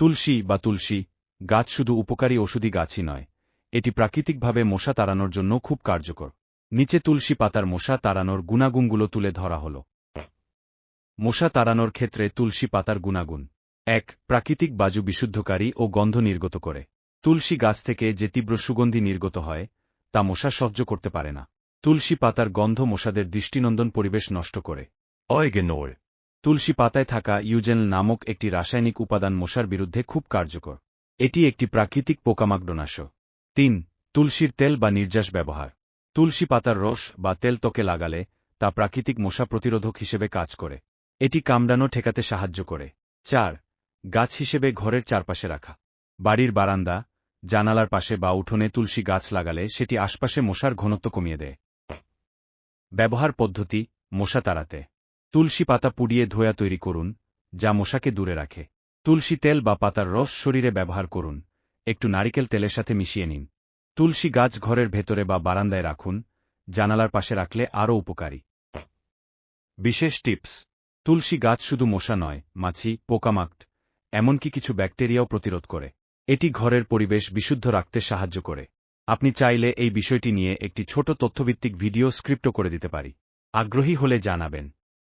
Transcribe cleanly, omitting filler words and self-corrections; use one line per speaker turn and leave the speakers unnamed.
তুলসী বা তুলসী গাছ শুধু উপকারী ওষুধি গাছই নয়, এটি প্রাকৃতিকভাবে মশা তাড়ানোর জন্য খুব কার্যকর। নিচে তুলসী পাতার মশা তাড়ানোর গুণাগুণগুলো তুলে ধরা হল। মশা তাড়ানোর ক্ষেত্রে তুলসী পাতার গুণাগুণ: ১. প্রাকৃতিক বায়ু বিশুদ্ধকারী ও গন্ধ নির্গত করে। তুলসী গাছ থেকে যে তীব্র সুগন্ধি নির্গত হয় তা মশা সহ্য করতে পারে না। তুলসী পাতার গন্ধ মশাদের দৃষ্টিনন্দন পরিবেশ নষ্ট করে। অয়গেনোর তুলসী পাতায় থাকা ইউজেনল নামক একটি রাসায়নিক উপাদান মশার বিরুদ্ধে খুব কার্যকর। এটি একটি প্রাকৃতিক পোকামাকড়নাশক। ৩. তুলসীর তেল বা নির্যাস ব্যবহার। তুলসী পাতার রস বা তেল ত্বকে লাগালে তা প্রাকৃতিক মশা প্রতিরোধক হিসেবে কাজ করে। এটি কামড়ানো ঠেকাতে সাহায্য করে। ৪. গাছ হিসেবে ঘরের চারপাশে রাখা। বাড়ির বারান্দা, জানালার পাশে বা উঠোনে তুলসী গাছ লাগালে সেটি আশপাশে মশার ঘনত্ব কমিয়ে দেয়। ব্যবহার পদ্ধতি: মশা তাড়াতে তুলসী পাতা পুড়িয়ে ধোয়া তৈরি করুন, যা মশাকে দূরে রাখে। তুলসী তেল বা পাতার রস শরীরে ব্যবহার করুন, একটু নারিকেল তেলের সাথে মিশিয়ে নিন। তুলসী গাছ ঘরের ভেতরে বা বারান্দায় রাখুন, জানালার পাশে রাখলে আরও উপকারী। বিশেষ টিপস: তুলসী গাছ শুধু মশা নয়, মাছি, পোকামাকড়, এমনকি কিছু ব্যাকটেরিয়াও প্রতিরোধ করে। এটি ঘরের পরিবেশ বিশুদ্ধ রাখতে সাহায্য করে। আপনি চাইলে এই বিষয়টি নিয়ে একটি ছোট তথ্যভিত্তিক ভিডিও স্ক্রিপ্টও করে দিতে পারি। আগ্রহী হলে জানাবেন।